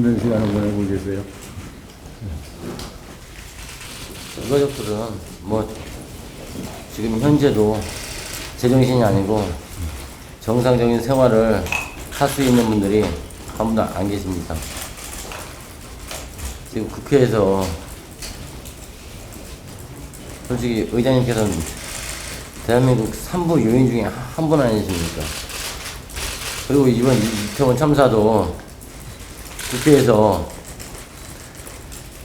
힘든 시간을 보내고 계세요. 유가족들은 뭐 지금 현재도 제정신이 아니고 정상적인 생활을 할 수 있는 분들이 한 분도 안 계십니다. 지금 국회에서 솔직히 의장님께서는 대한민국 3부 요인 중에 한 분 아니십니까? 그리고 이번 이태원 참사도 국회에서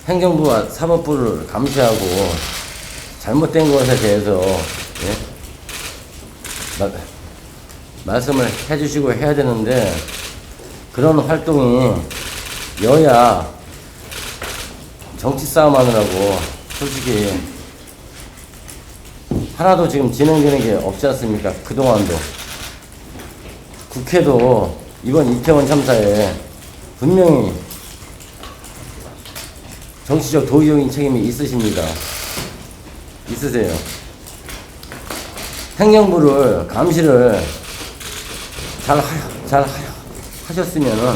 행정부와 사법부를 감시하고 잘못된 것에 대해서 말씀을 해주시고 해야 되는데 그런 활동이 여야 정치 싸움 하느라고 솔직히 하나도 지금 진행되는 게 없지 않습니까? 그동안도. 국회도 이번 이태원 참사에 분명히 정치적 도의적인 책임이 있으십니다. 있으세요. 행정부를 감시를 잘 하셨으면은,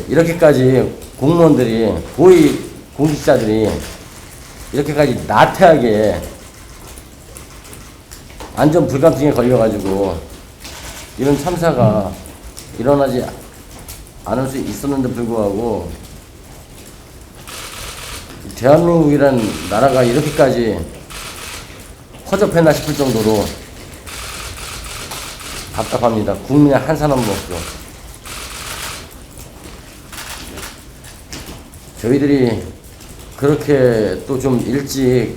이렇게까지 공무원들이, 고위 공직자들이 이렇게까지 나태하게 안전 불감증에 걸려가지고 이런 참사가 일어나지 않을 수 있었는데 불구하고 대한민국이란 나라가 이렇게까지 허접했나 싶을 정도로 답답합니다. 국민의 한 사람도 없어. 저희들이 그렇게 또 좀 일찍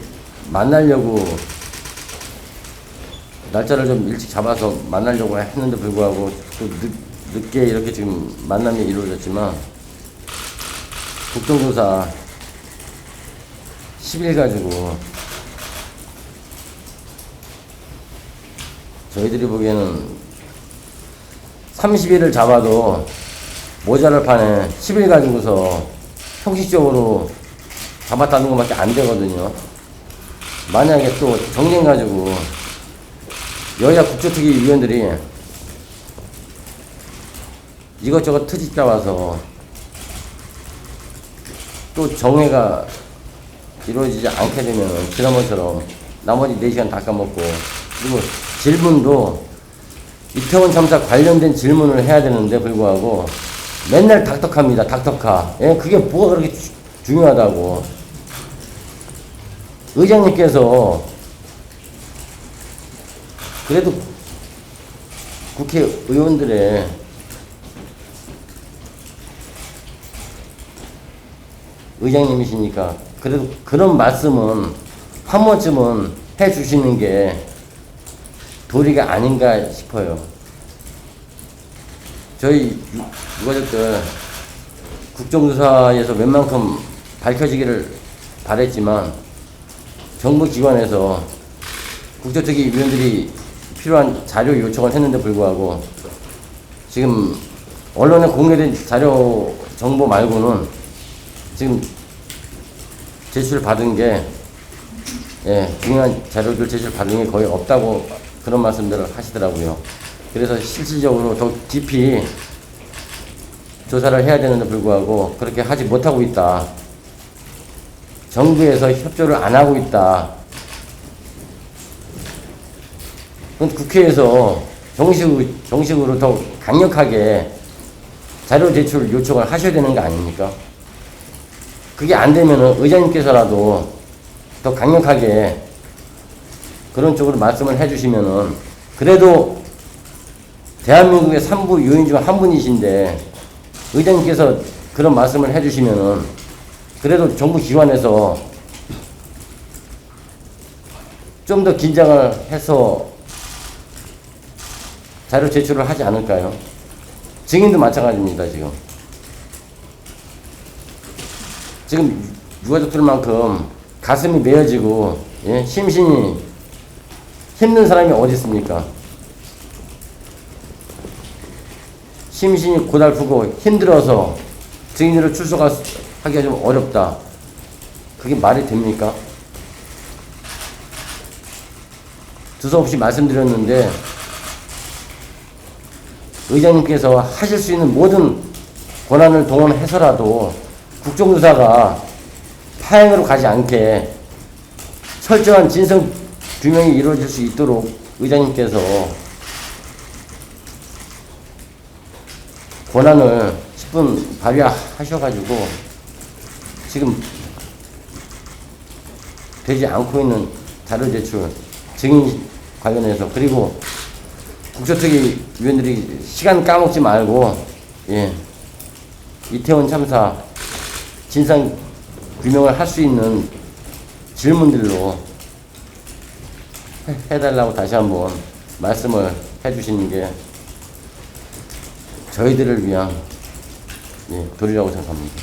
만나려고 날짜를 좀 일찍 잡아서 만나려고 했는데 불구하고 또 늦게 이렇게 지금 만남이 이루어졌지만 국정조사 10일 가지고 저희들이 보기에는 30일을 잡아도 모자랄 판에 10일 가지고서 형식적으로 잡았다는 것밖에 안 되거든요. 만약에 또 정쟁 가지고 여야 국조특위위원들이 이것저것 트집 잡아서 또 정회가 이루어지지 않게 되면 지난번처럼 나머지 4시간 다 까먹고, 그리고 질문도 이태원 참사 관련된 질문을 해야 되는데 불구하고 맨날 닥터카입니다. 닥터카. 그게 뭐가 그렇게 중요하다고. 의장님께서 그래도 국회의원들의 의장님이시니까 그래도 그런 말씀은 한 번쯤은 해 주시는 게 도리가 아닌가 싶어요. 저희 유가족들 국정조사에서 웬만큼 밝혀지기를 바랬지만 정부 기관에서 국조특위 위원들이 필요한 자료 요청을 했는데 불구하고 지금 언론에 공개된 자료 정보 말고는 지금 제출받은 게 중요한 자료들 제출받은 게 거의 없다고 그런 말씀들을 하시더라고요. 그래서 실질적으로 더 깊이 조사를 해야 되는데 불구하고 그렇게 하지 못하고 있다. 정부에서 협조를 안 하고 있다. 그럼 국회에서 정식으로 더 강력하게 자료 제출 요청을 하셔야 되는 거 아닙니까? 그게 안 되면은 의장님께서라도 더 강력하게 그런 쪽으로 말씀을 해주시면은 그래도 대한민국의 3부 요인 중 한 분이신데 의장님께서 그런 말씀을 해주시면은 그래도 정부 기관에서 좀 더 긴장을 해서 자료 제출을 하지 않을까요? 증인도 마찬가지입니다. 지금 유가족들만큼 가슴이 메어지고 심신이 힘든 사람이 어디 있습니까? 심신이 고달프고 힘들어서 증인으로 출석하기가 좀 어렵다. 그게 말이 됩니까? 두서없이 말씀드렸는데 의장님께서 하실 수 있는 모든 권한을 동원해서라도 국정조사가 파행으로 가지 않게 철저한 진상 규명이 이루어질 수 있도록 의장님께서 권한을 10분 발휘하셔가지고 지금 되지 않고 있는 자료 제출, 증인 관련해서, 그리고 국조특위위원들이 시간 까먹지 말고, 예, 이태원 참사 진상 규명을 할 수 있는 질문들로 해달라고 다시 한번 말씀을 해주시는 게 저희들을 위한, 예, 도리라고 생각합니다.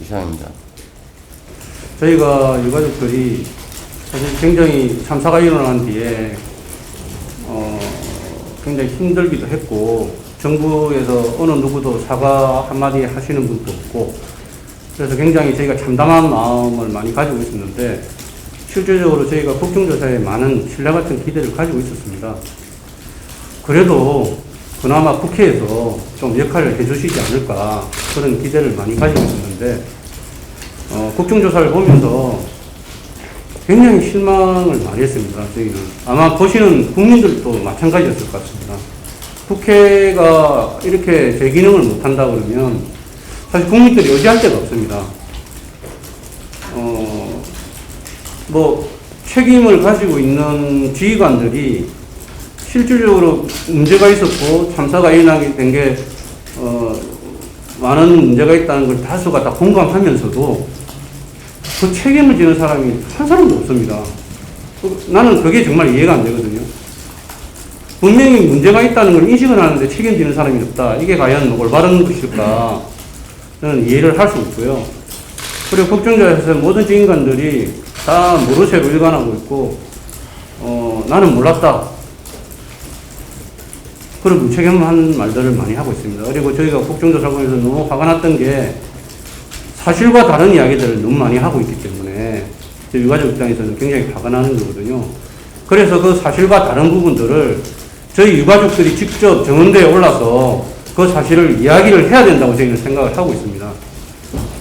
이상입니다. 저희가 유가족들이 사실 굉장히 참사가 일어난 뒤에 굉장히 힘들기도 했고, 정부에서 어느 누구도 사과 한마디 하시는 분도 없고, 그래서 굉장히 저희가 참담한 마음을 많이 가지고 있었는데, 실질적으로 저희가 국정조사에 많은 신뢰 같은 기대를 가지고 있었습니다. 그래도 그나마 국회에서 좀 역할을 해주시지 않을까, 그런 기대를 많이 가지고 있었는데, 국정조사를 보면서 굉장히 실망을 많이 했습니다. 저희는 아마 보시는 국민들도 마찬가지였을 것 같습니다. 국회가 이렇게 제 기능을 못한다 그러면 사실 국민들이 의지할 데가 없습니다. 책임을 가지고 있는 지휘관들이 실질적으로 문제가 있었고 참사가 일어나게 된 게 많은 문제가 있다는 걸 다수가 다 공감하면서도 그 책임을 지는 사람이 한 사람도 없습니다. 나는 그게 정말 이해가 안 되거든요. 분명히 문제가 있다는 걸 인식은 하는데 책임지는 사람이 없다. 이게 과연 올바른 것일까? 저는 이해를 할 수 없고요. 그리고 국정조사에서 모든 지휘관들이 다 모르쇠로 일관하고 있고, 나는 몰랐다. 그런 무책임한 말들을 많이 하고 있습니다. 그리고 저희가 국정조사를 보면서 너무 화가 났던 게 사실과 다른 이야기들을 너무 많이 하고 있기 때문에 저희 유가족 입장에서는 굉장히 화가 나는 거거든요. 그래서 그 사실과 다른 부분들을 저희 유가족들이 직접 정원대에 올라서 그 사실을 이야기를 해야 된다고 저희는 생각을 하고 있습니다.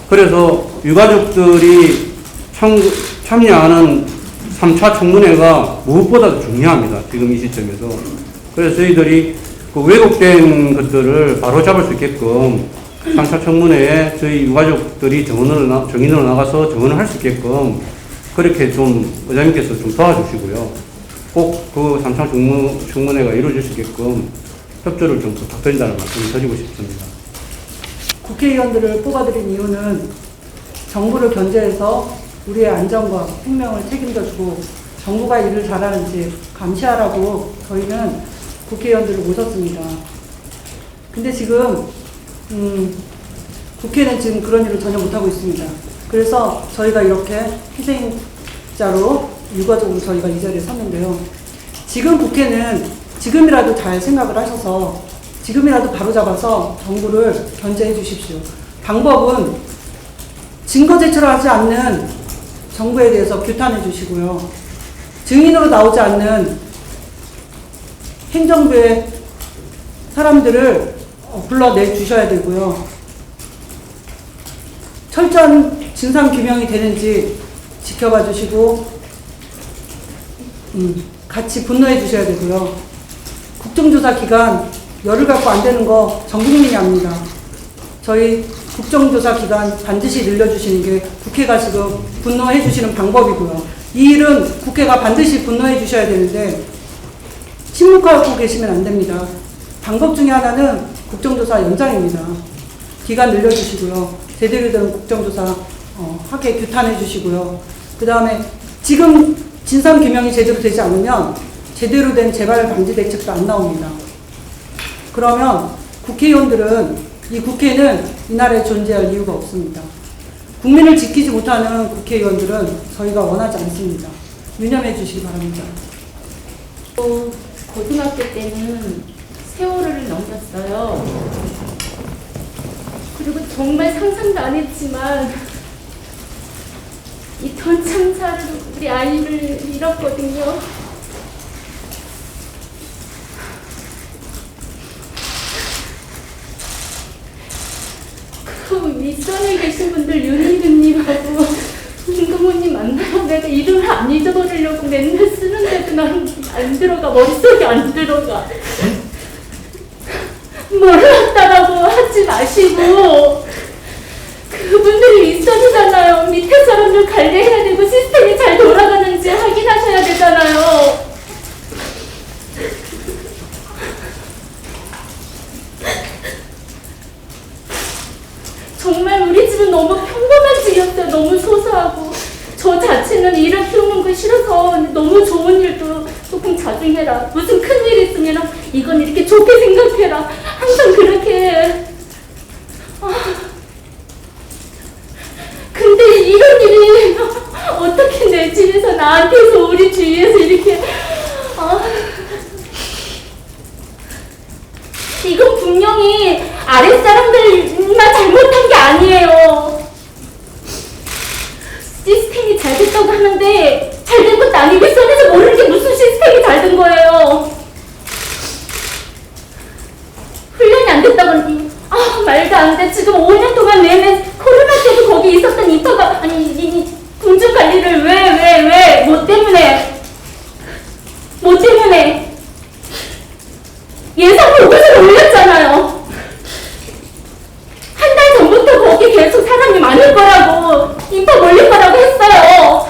그래서 유가족들이 참여하는 3차 청문회가 무엇보다도 중요합니다. 지금 이 시점에서. 그래서 저희들이 그 왜곡된 것들을 바로잡을 수 있게끔 3차 청문회에 저희 유가족들이 정인으로 나가서 정언을 할 수 있게끔 그렇게 좀 의장님께서 좀 도와주시고요. 꼭 그 3차 청문회가 이루어질 수 있게끔 협조를 좀 부탁드린다는 말씀을 드리고 싶습니다. 국회의원들을 뽑아들인 이유는 정부를 견제해서 우리의 안전과 생명을 책임져주고 정부가 일을 잘하는지 감시하라고 저희는 국회의원들을 모셨습니다. 근데 지금 국회는 지금 그런 일을 전혀 못하고 있습니다. 그래서 저희가 이렇게 희생자로 유가족으로 저희가 이 자리에 섰는데요. 지금 국회는 지금이라도 잘 생각을 하셔서 지금이라도 바로잡아서 정부를 견제해 주십시오. 방법은 증거 제출하지 않는 정부에 대해서 규탄해 주시고요. 증인으로 나오지 않는 행정부의 사람들을 불러내 주셔야 되고요. 철저한 진상 규명이 되는지 지켜봐 주시고 같이 분노해 주셔야 되고요. 국정조사 기간 열흘 갖고 안 되는 거 전 국민이 압니다. 저희 국정조사 기간 반드시 늘려주시는 게 국회가 지금 분노해 주시는 방법이고요. 이 일은 국회가 반드시 분노해 주셔야 되는데 침묵하고 계시면 안 됩니다. 방법 중에 하나는 국정조사 연장입니다. 기간 늘려주시고요. 제대로 된 국정조사 하게 규탄해 주시고요. 그 다음에 지금 진상규명이 제대로 되지 않으면 제대로 된 재발 방지 대책도 안 나옵니다. 그러면 국회의원들은 이 국회는 이 나라에 존재할 이유가 없습니다. 국민을 지키지 못하는 국회의원들은 저희가 원하지 않습니다. 유념해 주시기 바랍니다. 고등학교 때는 세월을 넘겼어요. 그리고 정말 상상도 안 했지만 이태원 참사로 우리 아이를 잃었거든요. 그 윗선에 계신 분들 윤희근님하고 김금호님 만나요. 내가 이름을 안 잊어버리려고 맨날 쓰는데도 난 안 들어가. 머릿속에 안 들어가. 몰랐다라고 하지 마시고 그분들이 윗선이잖아요. 밑에 사람들 관리해야 되고 시스템이 잘 돌아가는지 확인하셔야 되잖아요. 정말 우리 집은 너무 평범한 집이었어요. 너무 소소하고 저 자체는 일을 키우는 거 싫어서 너무 좋은 일도 조금 자중해라. 무슨 큰일 있으면 이건 이렇게 좋게 생각해라. 항상 그렇게 근데 이런 일이 어떻게 내 집에서 나한테서 우리 주위에서 이렇게 이건 분명히 아랫사람들만 잘못한 게 아니에요. 시스템이 잘 됐다고 하는데 잘 된 것도 아니고 윗선에서 모르는 게 무슨 시스템이 잘 된 거예요. 훈련이 안 됐다고 하니 말도 안 돼. 지금 5년 동안 내내 코로나 때도 거기 있었던 이터가 아니 이 군중 관리를 왜 뭐 때문에 예산 보고서를 올렸잖아요. 한 달 전부터 거기 계속 사람이 많을 거라고 인파 몰릴 거라고 했어요.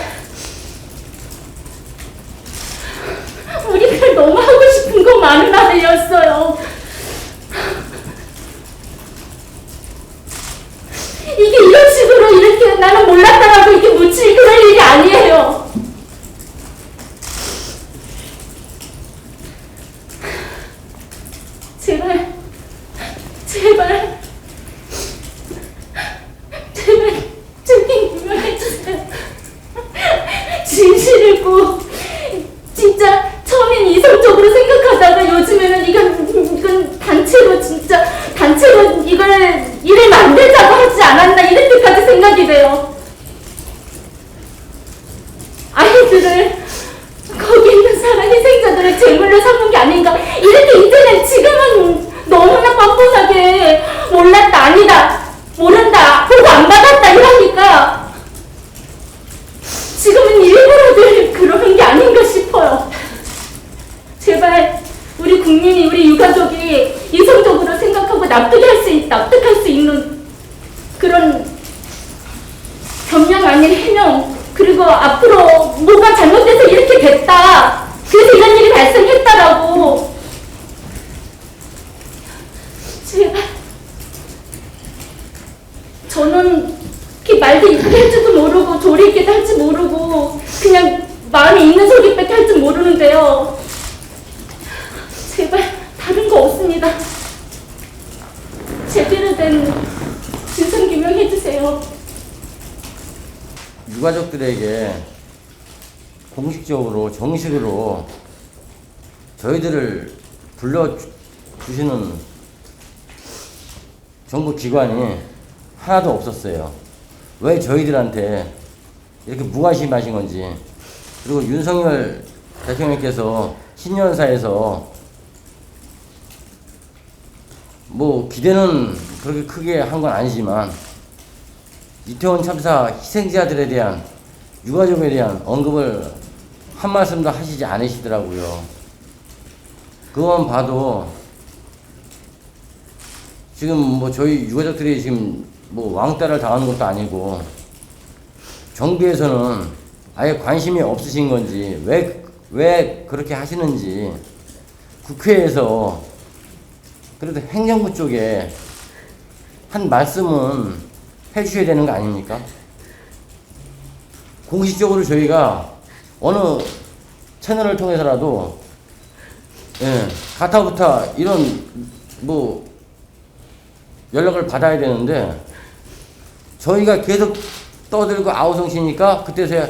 우리 별 너무 하고 싶은 거 많은 아들이었어요. 이게 이런 식으로 이렇게 나는 몰랐다라고 이게 묻힐 그럴 일이 아니에요. 제발 증빙 규명해주세요. 진실이고 진짜 처음엔 이성적으로 생각하다가 요즘에는 이건 단체로 이걸 일을 만들자고 하지 않았나 이렇게까지 생각이 돼요. 아이들을 거기 있는 사람 희생자들을 제물로 삼는 게 아닌가 이렇게 이제는 지금은 너무나 뻔뻔하게 몰랐다 아니다 모른다 보고 안 받았다 이러니까 지금은 일부러들 그러는 게 아닌가 싶어요. 제발 우리 국민이 우리 유가족이 이성적으로 생각하고 납득할 수 있는 그런 변명 아닌 해명 그리고 앞으로 뭐가 잘못돼서 이렇게 됐다 그래서 이런 일이 발생했다라고 제발 저는 이렇게 말도 이쁘게 할 줄도 모르고 조리 있게 할 줄 모르고 그냥 마음에 있는 소리밖에 할 줄 모르는데요. 제발 다른 거 없습니다. 제대로 된 진상규명 해주세요. 유가족들에게 공식적으로 정식으로 저희들을 불러주시는 정부 기관이 하나도 없었어요. 왜 저희들한테 이렇게 무관심하신 건지. 그리고 윤석열 대통령께서 신년사에서 뭐 기대는 그렇게 크게 한 건 아니지만 이태원 참사 희생자들에 대한 유가족에 대한 언급을 한 말씀도 하시지 않으시더라고요. 그것만 봐도 지금 뭐 저희 유가족들이 지금 뭐 왕따를 당하는 것도 아니고 정부에서는 아예 관심이 없으신 건지 왜 그렇게 하시는지 국회에서 그래도 행정부 쪽에 한 말씀은 해주셔야 되는 거 아닙니까? 공식적으로 저희가 어느 채널을 통해서라도 가타부타 이런 뭐 연락을 받아야 되는데 저희가 계속 떠들고 아우성시니까 그때서야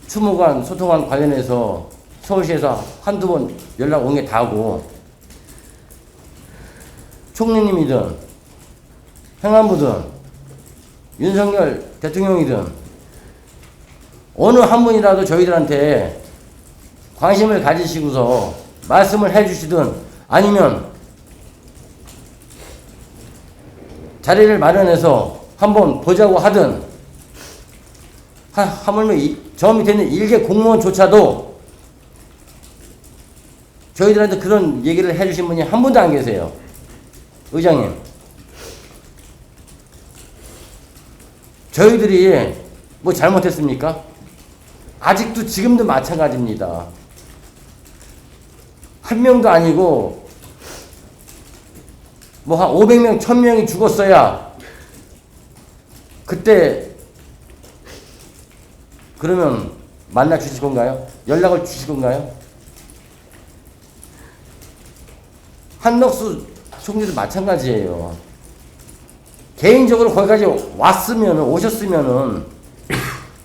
추모관, 소통관 관련해서 서울시에서 한두 번 연락 온 게 다고 총리님이든 행안부든 윤석열 대통령이든 어느 한 분이라도 저희들한테 관심을 가지시고서 말씀을 해주시든 아니면 자리를 마련해서 한번 보자고 하든, 하물며 저 밑에 있는 일개 공무원조차도 저희들한테 그런 얘기를 해주신 분이 한 분도 안 계세요. 의장님. 저희들이 뭐 잘못했습니까? 아직도 지금도 마찬가지입니다. 한 명도 아니고 뭐 한 500명, 1000명이 죽었어야 그때 그러면 만나 주실 건가요? 연락을 주실 건가요? 한덕수 총리도 마찬가지예요. 개인적으로 거기까지 오셨으면은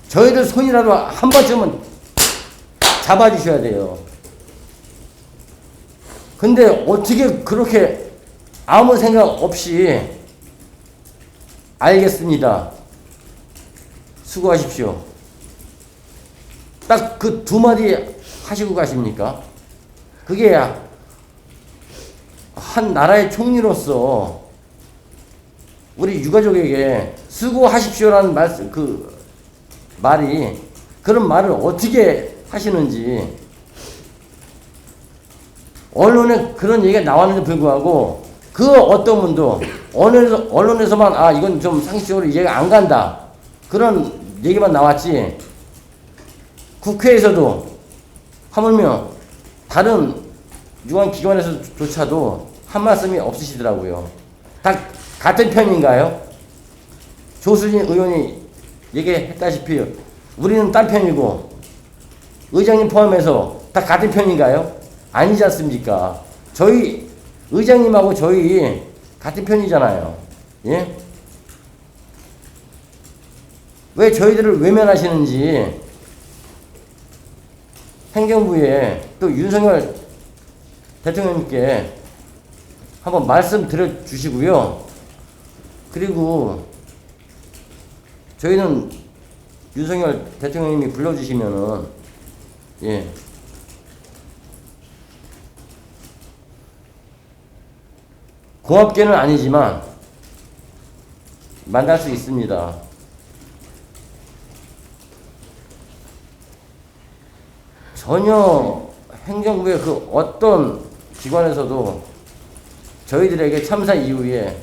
저희들 손이라도 한 번쯤은 잡아주셔야 돼요. 근데 어떻게 그렇게 아무 생각 없이 알겠습니다. 수고하십시오. 딱 그 두 마디 하시고 가십니까? 그게 한 나라의 총리로서 우리 유가족에게 수고하십시오라는 말씀, 말이, 그런 말을 어떻게 하시는지, 언론에 그런 얘기가 나왔는데 불구하고, 그 어떤 분도 언론에서만, 이건 좀 상식적으로 이해가 안 간다. 그런 얘기만 나왔지, 국회에서도 하물며 다른 유관기관에서조차도 한 말씀이 없으시더라고요. 다 같은 편인가요? 조수진 의원이 얘기했다시피 우리는 딴 편이고 의장님 포함해서 다 같은 편인가요? 아니지 않습니까? 저희 의장님하고 저희 같은 편이잖아요. 예? 왜 저희들을 외면하시는지 행정부에 또 윤석열 대통령님께 한번 말씀 드려 주시고요. 그리고 저희는 윤석열 대통령님이 불러주시면은, 예. 고맙게는 아니지만 만날 수 있습니다. 전혀 행정부의 그 어떤 기관에서도 저희들에게 참사 이후에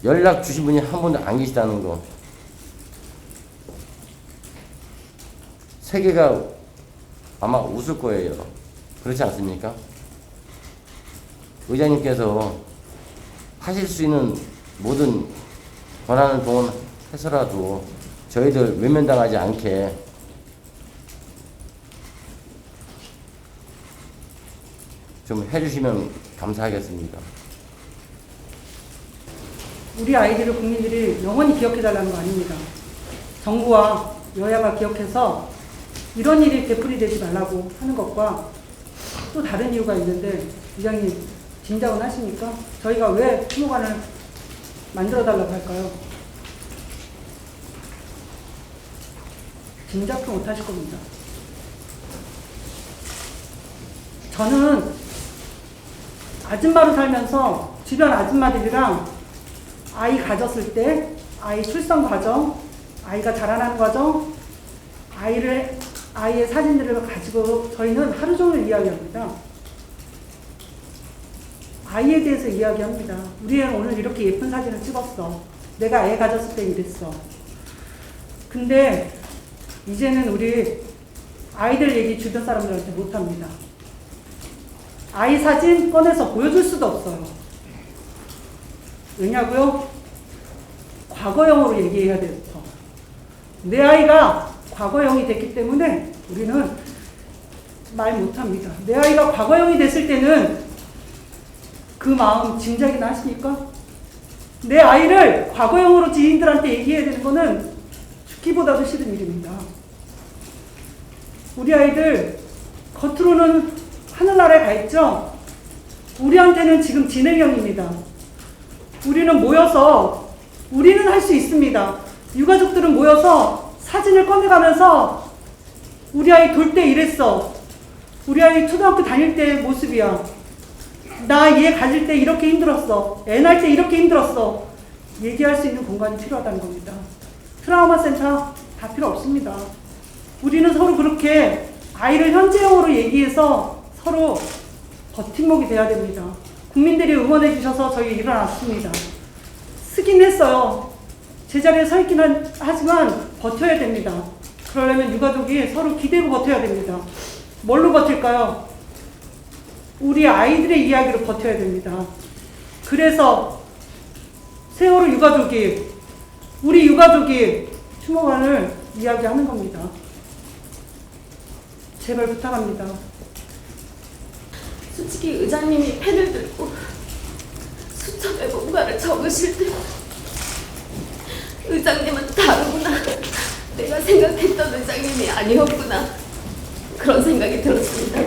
연락 주신 분이 한 분도 안 계시다는 거. 세계가 아마 웃을 거예요. 그렇지 않습니까? 의장님께서 하실 수 있는 모든 권한을 동원해서라도 저희들 외면당하지 않게 좀 해주시면 감사하겠습니다. 우리 아이들을 국민들이 영원히 기억해달라는 거 아닙니다. 정부와 여야가 기억해서 이런 일이 되풀이되지 말라고 하는 것과 또 다른 이유가 있는데, 의장님 짐작은 하십니까? 저희가 왜 추모관을 만들어달라고 할까요? 짐작도 못하실 겁니다. 저는 아줌마로 살면서 주변 아줌마들이랑 아이 가졌을 때, 아이 출산 과정, 아이가 자라나는 과정, 아이의 사진들을 가지고 저희는 하루 종일 이야기합니다. 아이에 대해서 이야기합니다. 우리 애는 오늘 이렇게 예쁜 사진을 찍었어. 내가 애 가졌을 때 이랬어. 근데 이제는 우리 아이들 얘기 주변 사람들한테 못합니다. 아이 사진 꺼내서 보여줄 수도 없어요. 왜냐고요? 과거형으로 얘기해야 돼서. 내 아이가 과거형이 됐기 때문에 우리는 말 못합니다. 내 아이가 과거형이 됐을 때는 그 마음 짐작이나 하십니까? 내 아이를 과거형으로 지인들한테 얘기해야 되는 거는 죽기보다도 싫은 일입니다. 우리 아이들 겉으로는 하늘나라에 가 있죠? 우리한테는 지금 진행형입니다. 우리는 모여서, 우리는 할 수 있습니다. 유가족들은 모여서 사진을 꺼내가면서 우리 아이 돌 때 이랬어. 우리 아이 초등학교 다닐 때 모습이야. 나 얘 가질 때 이렇게 힘들었어. 애 낳을 때 이렇게 힘들었어. 얘기할 수 있는 공간이 필요하다는 겁니다. 트라우마 센터 다 필요 없습니다. 우리는 서로 그렇게 아이를 현재형으로 얘기해서 서로 버팀목이 돼야 됩니다. 국민들이 응원해 주셔서 저희 일어났습니다. 쓰긴 했어요. 제자리에 서 있긴 하지만 버텨야 됩니다. 그러려면 유가족이 서로 기대고 버텨야 됩니다. 뭘로 버틸까요? 우리 아이들의 이야기로 버텨야 됩니다. 그래서 세월호 유가족이, 우리 유가족이 추모관을 이야기하는 겁니다. 제발 부탁합니다. 솔직히 의장님이 펜을 들고 수첩에 뭔가를 적으실 때 의장님은 다르구나. 내가 생각했던 의장님이 아니었구나. 그런 생각이 들었습니다.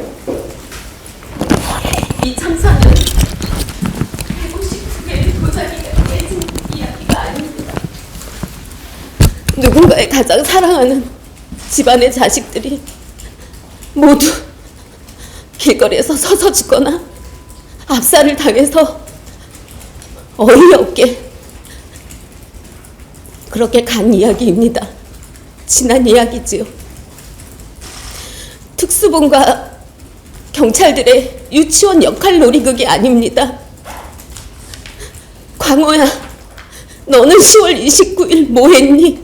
이 참사는 159개의 도자기가 깨진 이야기가 아닙니다. 누군가의 가장 사랑하는 집안의 자식들이 모두 길거리에서 서서 죽거나 압살을 당해서 어이없게 그렇게 간 이야기입니다. 지난 이야기지요. 특수본과 경찰들의 유치원 역할 놀이극이 아닙니다. 광호야, 너는 10월 29일 뭐 했니?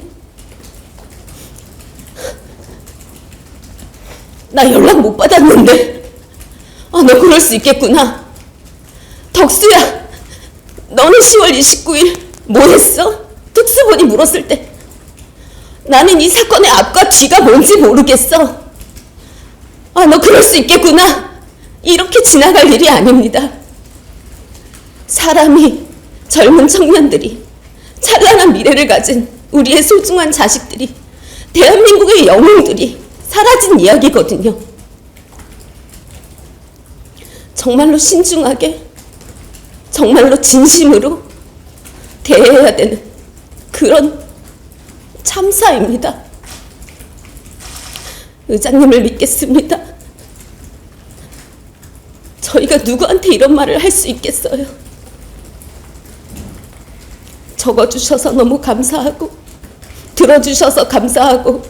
나 연락 못 받았는데. 너 그럴 수 있겠구나. 덕수야, 너는 10월 29일 뭐 했어? 특수본이 물었을 때 나는 이 사건의 앞과 뒤가 뭔지 모르겠어. 너 그럴 수 있겠구나. 이렇게 지나갈 일이 아닙니다. 사람이, 젊은 청년들이, 찬란한 미래를 가진 우리의 소중한 자식들이, 대한민국의 영웅들이 사라진 이야기거든요. 정말로 신중하게, 정말로 진심으로 대해야 되는 그런 참사입니다. 의장님을 믿겠습니다. 저희가 누구한테 이런 말을 할 수 있겠어요. 적어주셔서 너무 감사하고, 들어주셔서 감사하고,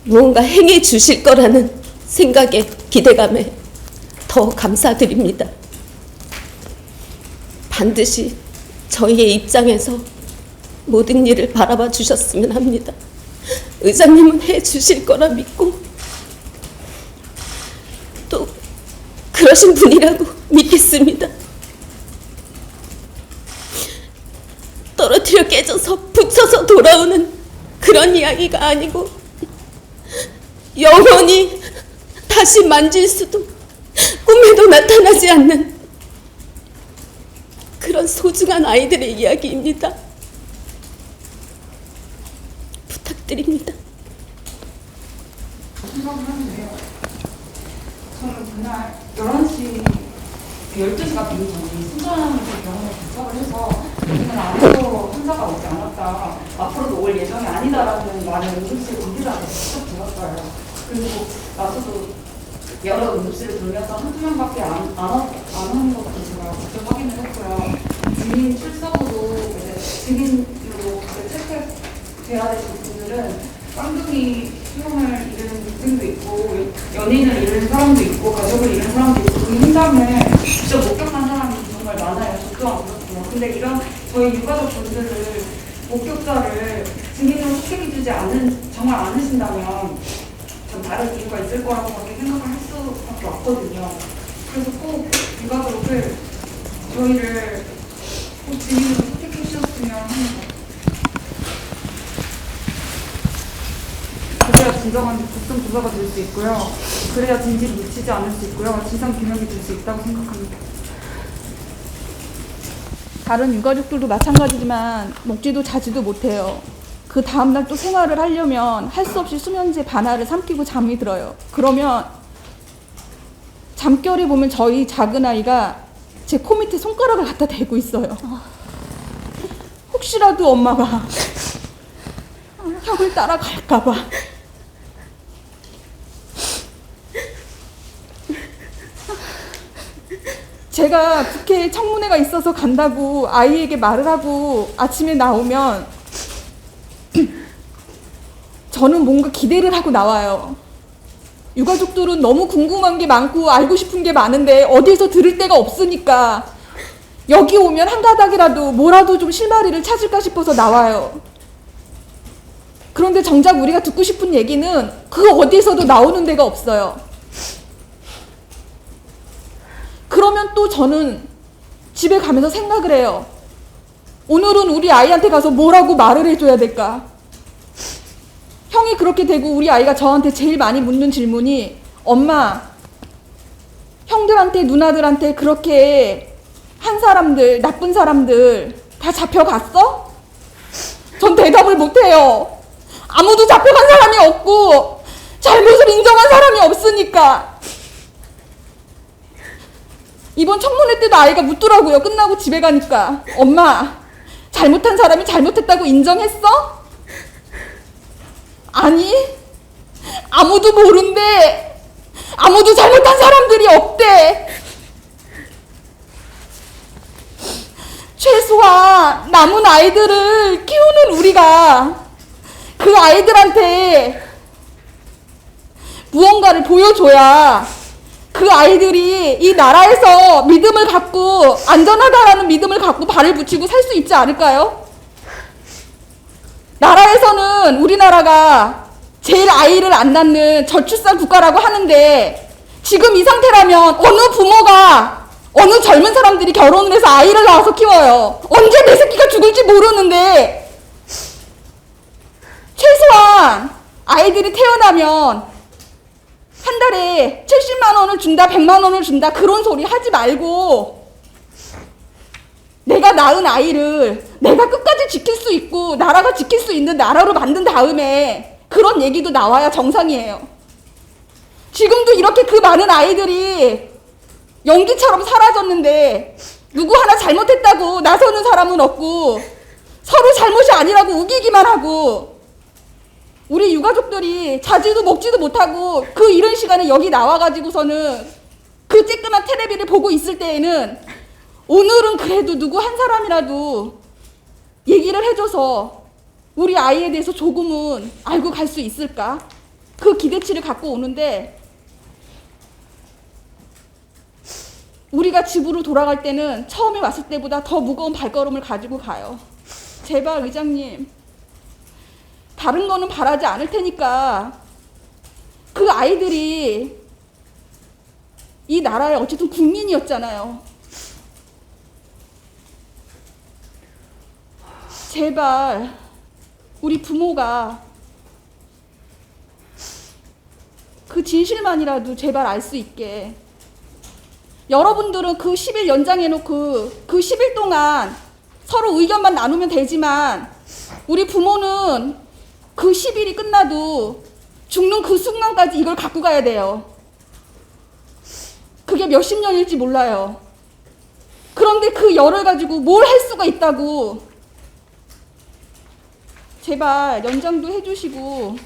무언가 행해 주실 거라는 생각에, 기대감에 더 감사드립니다. 반드시 저희의 입장에서 모든 일을 바라봐 주셨으면 합니다. 의장님은 해 주실 거라 믿고 또 그러신 분이라고 믿겠습니다. 떨어뜨려 깨져서 붙여서 돌아오는 그런 이야기가 아니고 영원히 다시 만질 수도 꿈에도 나타나지 않는 그런 소중한 아이들의 이야기입니다. 부탁드립니다. 생각을 하는데요. 저는 그날 11시, 12시가 되기 전에 순천에서 병원에 도착을 해서 여기는 아무도 환자가 오지 않았다. 앞으로도 올 예정이 아니다라는 말을 응급실 관계자한테 직접 들었어요. 그리고 나서도 여러 응급실을 돌면서 한두 명밖에 안 오는 것도 제가 직접 확인을 했고요. 증인 출석으로 이제 증인으로 채택돼야 되신 분들은 쌍둥이 수용을 잃은 학생도 있고 연인을 잃은 사람도 있고 가족을 잃은 사람도 있고 그 현장을 직접 목격한 사람이 정말 많아요. 저 또한 그렇고요. 근데 이런 저희 유가족 분들을 목격자를 증인으로 소개해주지 정말 않으신다면 전 다른 이유가 있을 거라고밖에 생각을 할 수밖에 없거든요. 그래서 꼭 유가족을 저희를 꼭 증인으로 소개해 주셨으면 합니다. 그래야 진정한 국정 조사가 될 수 있고요. 그래야 진실이 묻히지 않을 수 있고요. 진상 규명이 될 수 있다고 생각합니다. 다른 유가족들도 마찬가지지만 먹지도 자지도 못해요. 그 다음날 또 생활을 하려면 할 수 없이 수면제 반알을 삼키고 잠이 들어요. 그러면 잠결에 보면 저희 작은 아이가 제 코 밑에 손가락을 갖다 대고 있어요. 혹시라도 엄마가 형을 따라갈까봐. 제가 국회 청문회가 있어서 간다고 아이에게 말을 하고 아침에 나오면 저는 뭔가 기대를 하고 나와요. 유가족들은 너무 궁금한 게 많고 알고 싶은 게 많은데 어디에서 들을 데가 없으니까 여기 오면 한 가닥이라도 뭐라도 좀 실마리를 찾을까 싶어서 나와요. 그런데 정작 우리가 듣고 싶은 얘기는 그 어디에서도 나오는 데가 없어요. 그러면 또 저는 집에 가면서 생각을 해요. 오늘은 우리 아이한테 가서 뭐라고 말을 해줘야 될까? 형이 그렇게 되고 우리 아이가 저한테 제일 많이 묻는 질문이 엄마, 형들한테 누나들한테 그렇게 한 사람들, 나쁜 사람들 다 잡혀갔어? 전 대답을 못해요. 아무도 잡혀간 사람이 없고 잘못을 인정한 사람이 없으니까. 이번 청문회 때도 아이가 묻더라고요. 끝나고 집에 가니까. 엄마, 잘못한 사람이 잘못했다고 인정했어? 아니, 아무도 모른대. 아무도 잘못한 사람들이 없대. 최소한 남은 아이들을 키우는 우리가 그 아이들한테 무언가를 보여줘야 그 아이들이 이 나라에서 믿음을 갖고 안전하다라는 믿음을 갖고 발을 붙이고 살 수 있지 않을까요? 나라에서는 우리나라가 제일 아이를 안 낳는 저출산 국가라고 하는데 지금 이 상태라면 어느 부모가 어느 젊은 사람들이 결혼을 해서 아이를 낳아서 키워요. 언제 내 새끼가 죽을지 모르는데 최소한 아이들이 태어나면 한 달에 70만 원을 준다, 100만 원을 준다 그런 소리 하지 말고 내가 낳은 아이를 내가 끝까지 지킬 수 있고 나라가 지킬 수 있는 나라로 만든 다음에 그런 얘기도 나와야 정상이에요. 지금도 이렇게 그 많은 아이들이 연기처럼 사라졌는데 누구 하나 잘못했다고 나서는 사람은 없고 서로 잘못이 아니라고 우기기만 하고 우리 유가족들이 자지도 먹지도 못하고 그 이른 시간에 여기 나와가지고서는 그 쬐끄만 텔레비를 보고 있을 때에는 오늘은 그래도 누구 한 사람이라도 얘기를 해줘서 우리 아이에 대해서 조금은 알고 갈 수 있을까? 그 기대치를 갖고 오는데 우리가 집으로 돌아갈 때는 처음에 왔을 때보다 더 무거운 발걸음을 가지고 가요. 제발 의장님, 다른 거는 바라지 않을 테니까 그 아이들이 이 나라의 어쨌든 국민이었잖아요. 제발 우리 부모가 그 진실만이라도 제발 알 수 있게. 여러분들은 그 10일 연장해놓고 그 10일 동안 서로 의견만 나누면 되지만 우리 부모는 그 10일이 끝나도 죽는 그 순간까지 이걸 갖고 가야 돼요. 그게 몇십 년일지 몰라요. 그런데 그 열을 가지고 뭘 할 수가 있다고. 제발 연장도 해주시고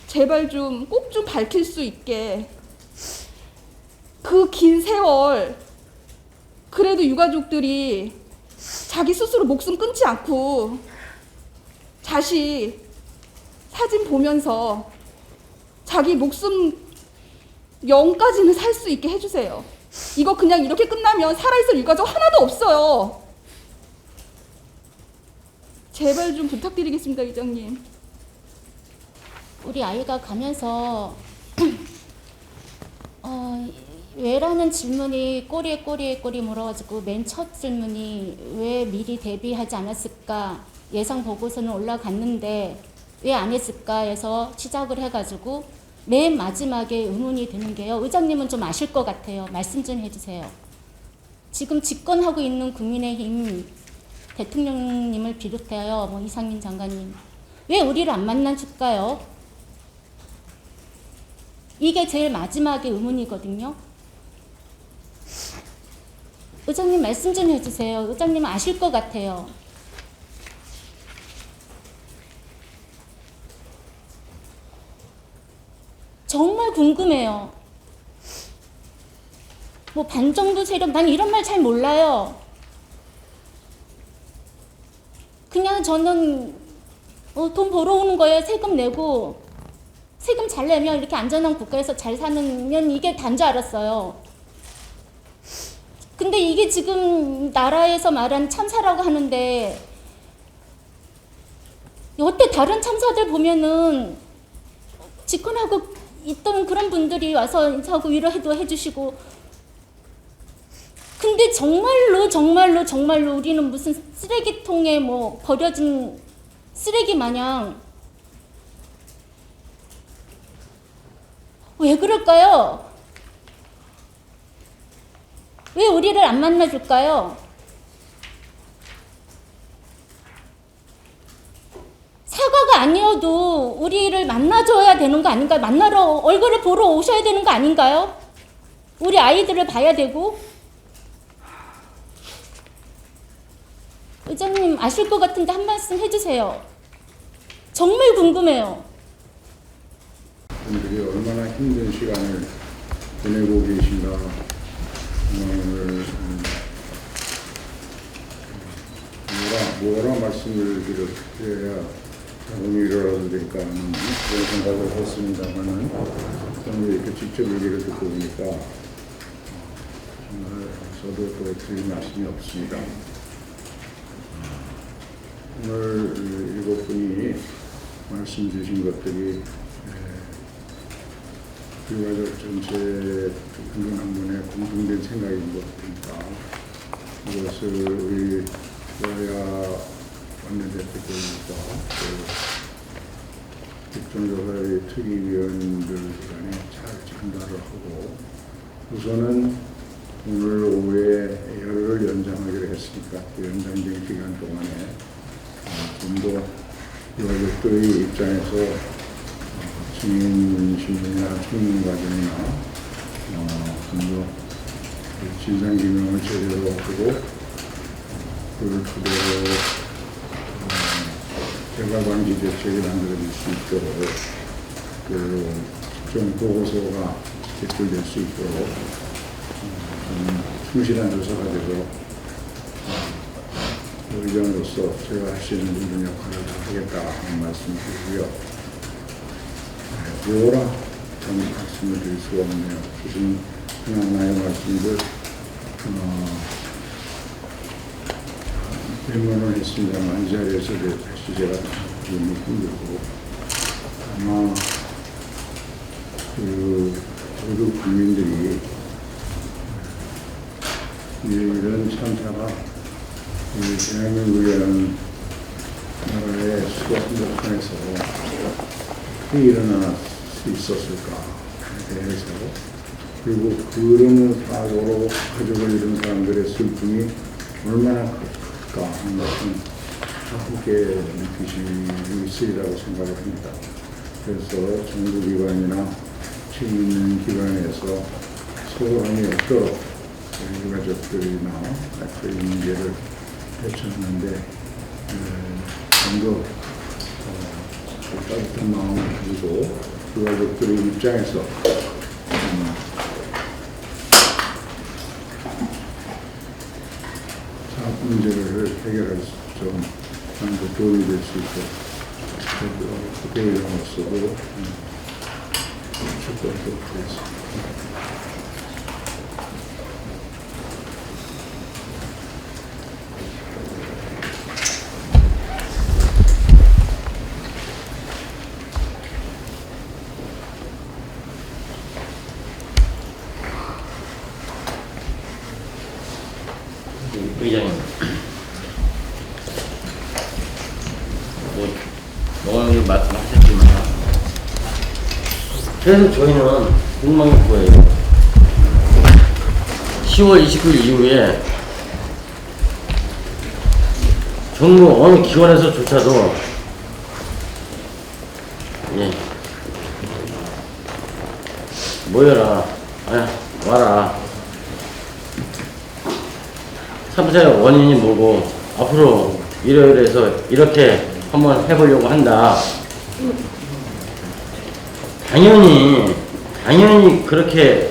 제발 좀 꼭 좀 밝힐 수 있게. 그 긴 세월 그래도 유가족들이 자기 스스로 목숨 끊지 않고 자식 사진 보면서 자기 목숨 영까지는 살 수 있게 해주세요. 이거 그냥 이렇게 끝나면 살아있을 유가족 하나도 없어요. 제발 좀 부탁드리겠습니다, 의장님. 우리 아이가 가면서 왜라는 질문이 꼬리에 물어가지고 맨 첫 질문이 왜 미리 대비하지 않았을까, 예상 보고서는 올라갔는데 왜 안 했을까 해서 시작을 해가지고 맨 마지막에 의문이 드는 게요. 의장님은 좀 아실 것 같아요. 말씀 좀 해주세요. 지금 집권하고 있는 국민의힘 대통령님을 비롯하여 이상민 장관님, 왜 우리를 안 만나줄까요? 이게 제일 마지막에 의문이거든요. 의장님 말씀 좀 해주세요. 의장님은 아실 것 같아요. 정말 궁금해요. 뭐 반정부 세력, 난 이런 말 잘 몰라요. 그냥 저는 돈 벌어오는 거에 세금 내고 세금 잘 내면 이렇게 안전한 국가에서 잘 사는 이게 단 줄 알았어요. 근데 이게 지금 나라에서 말하는 참사라고 하는데 여태 다른 참사들 보면은 집권하고 있던 그런 분들이 와서 인사하고 위로해도 해주시고, 근데 정말로 우리는 무슨 쓰레기통에 뭐 버려진 쓰레기 마냥 왜 그럴까요? 왜 우리를 안 만나줄까요? 사과가 아니어도 우리를 만나줘야 되는 거 아닌가요? 만나러 얼굴을 보러 오셔야 되는 거 아닌가요? 우리 아이들을 봐야 되고. 의장님 아실 것 같은데 한 말씀 해주세요. 정말 궁금해요. 분들이 얼마나 힘든 시간을 보내고 계신가 오늘 뭐라 말씀을 드려야 자금이라도 될까 하는 그런 생각을 했습니다만은 오늘 이렇게 직접 얘기를 듣고 보니까 정말 저도 더 드릴 말씀이 없습니다. 오늘 7분이 말씀 주신 것들이 유가족 전체 국민학문의 공통된 생각인 것 같으니까 이것을 우리 여야 원내대표들과 국정조사의 특위위원들 간에 잘 전달을 하고 우선은 오늘 오후에 열흘 연장하기로 했으니까 그 연장된 기간 동안에 좀 더 유가족들의 입장에서 증인신문이나 청문 과정이나 좀 더 진상규명을 제대로 하고 그걸 토대로 재발방지 대책이 만들어질 수 있도록 그 특정 보고서가 제출될 수 있도록 좀 충실한 조사가 돼서 의장으로서 제가 할 수 있는 모든 역할을 다 하겠다 하는 말씀 드리고요. 뭐라 전 말씀을 드릴 수가 없네요. 무슨 하나하나의 말씀들 질문을 했습니다만 이 자리에서 다시 제가 질문을 힘들고 아마 모두 국민들이 이런 참사가 대한민국이라는 나라의 수도 한복판에서 어떻게 일어날 수 있었을까에 대해서 그리고 그런 사고로 가족을 잃은 사람들의 슬픔이 얼마나 클까 하는 것은 함께 느끼시고 있으리라고 생각을 합니다. 그래서 정부기관이나 책임있는 기관에서 소홀함이 없도록 유가족들이나 그 문제를 헤쳤는데 좀 더 따뜻한 마음을 가지고 유가족들의 입장에서 사업 문제를 해결할 좀 도움이 될 수 있도록 국회의원으로서도 축복하도록 하겠습니다. 의장님, 오늘 말씀하셨지만 그래서 저희는 궁금한 게 뭐예요? 10월 29일 이후에 정부 어느 기관에서조차도 모여라, 와라. 3차의 원인이 뭐고 앞으로 일요일에서 이렇게 한번 해보려고 한다. 당연히 그렇게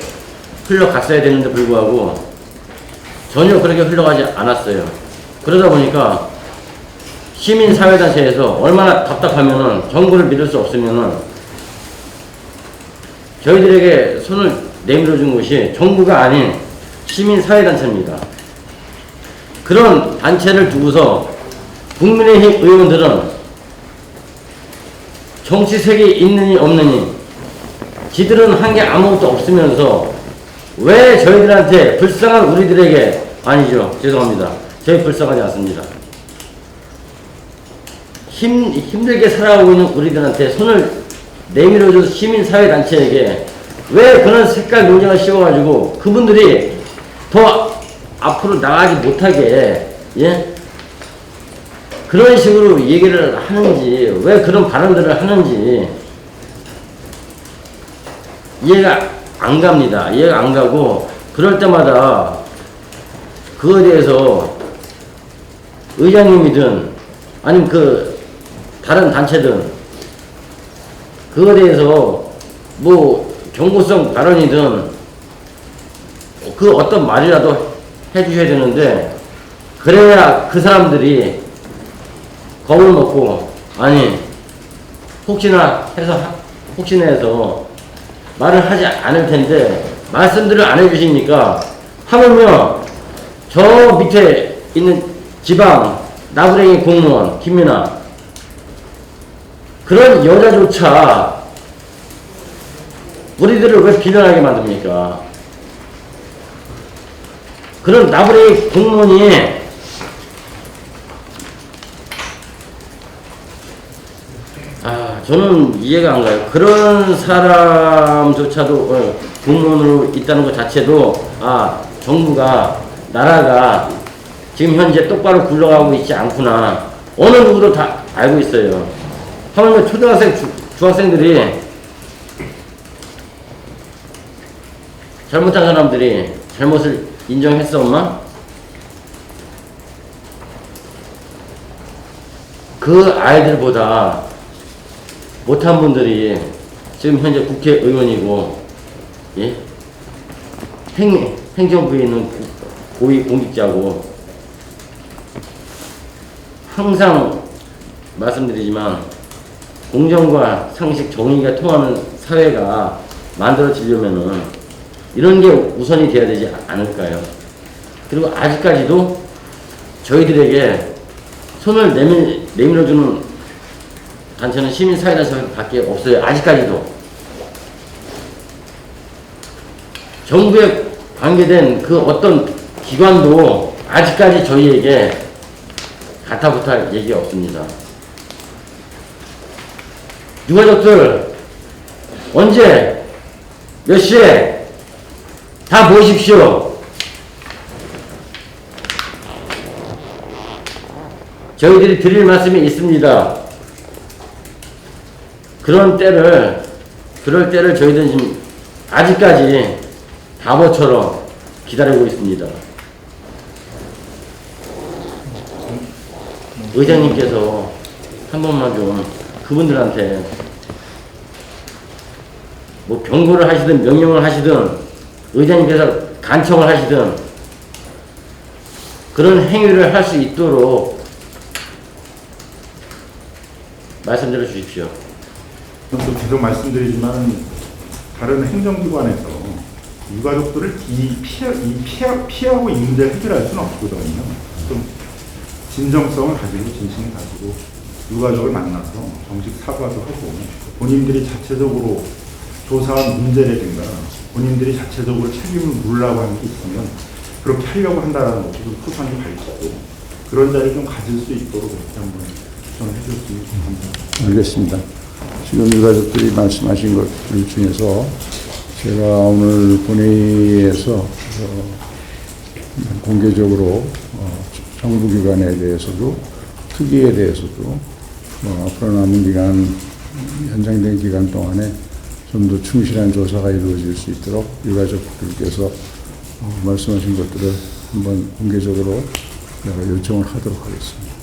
흘러갔어야 되는데 불구하고 전혀 그렇게 흘러가지 않았어요. 그러다 보니까 시민사회단체에서 얼마나 답답하면은 정부를 믿을 수 없으면은 저희들에게 손을 내밀어 준 것이 정부가 아닌 시민사회단체입니다. 그런 단체를 두고서 국민의힘 의원들은 정치색이 있느니 없느니 지들은 한 게 아무것도 없으면서 왜 저희들한테 불쌍한 우리들에게 아니죠. 죄송합니다. 저희 불쌍하지 않습니다. 힘들게 살아가고 있는 우리들한테 손을 내밀어줘서 시민사회단체에게 왜 그런 색깔 논쟁을 씌워가지고 그분들이 더 앞으로 나가지 못하게, 예? 그런 식으로 얘기를 하는지, 왜 그런 발언들을 하는지 이해가 안 갑니다. 이해가 안 가고, 그럴 때마다 그거에 대해서 의장님이든 아니면 그 다른 단체든 그거에 대해서 뭐 경고성 발언이든 그 어떤 말이라도 해주셔야 되는데, 그래야 그 사람들이 겁을 먹고, 아니 혹시나 해서 말을 하지 않을 텐데 말씀들을 안 해주시니까, 하물며 저 밑에 있는 지방 나부랭이 공무원 김민아, 그런 여자조차 우리들을 왜 비난하게 만듭니까? 그런 나부랭이 공무원이 저는 이해가 안 가요. 그런 사람조차도 공무원으로 있다는 것 자체도 정부가, 나라가 지금 현재 똑바로 굴러가고 있지 않구나, 어느 누구도 다 알고 있어요. 하물며 초등학생, 중학생들이 잘못한 사람들이 잘못을 인정했어, 엄마? 그 아이들보다 못한 분들이 지금 현재 국회의원이고, 예? 행정부에 있는 고위 공직자고, 항상 말씀드리지만 공정과 상식, 정의가 통하는 사회가 만들어지려면은 이런 게 우선이 돼야 되지 않을까요? 그리고 아직까지도 저희들에게 손을 내밀어주는 단체는 시민사회단체밖에 없어요. 아직까지도. 정부에 관계된 그 어떤 기관도 아직까지 저희에게 가타부타 얘기가 없습니다. 유가족들 언제 몇 시에 다 모이십시오. 저희들이 드릴 말씀이 있습니다. 그럴 때를 저희들은 지금 아직까지 바보처럼 기다리고 있습니다. 의장님께서 한 번만 좀 그분들한테 뭐 경고를 하시든 명령을 하시든 의장님께서 간청을 하시든 그런 행위를 할 수 있도록 말씀드려 주십시오. 또 계속 말씀드리지만 다른 행정기관에서 유가족들을 피하고 이 문제를 해결할 수는 없거든요. 좀 진정성을 가지고 진심을 가지고 유가족을 만나서 정식 사과도 하고, 본인들이 자체적으로 조사한 문제라든가 본인들이 자체적으로 책임을 물으려고 하는 게 있으면 그렇게 하려고 한다는 것도 좀 소상히 밝히고, 그런 자리 좀 가질 수 있도록 이렇게 한번 추천해 주셨으면 좋겠습니다. 알겠습니다. 지금 유가족들이 말씀하신 것들 중에서 제가 오늘 본회의에서 공개적으로 정부기관에 대해서도, 특위에 대해서도 앞으로 남은 기간, 연장된 기간 동안에 좀 더 충실한 조사가 이루어질 수 있도록 유가족들께서 말씀하신 것들을 한번 공개적으로 요청을 하도록 하겠습니다.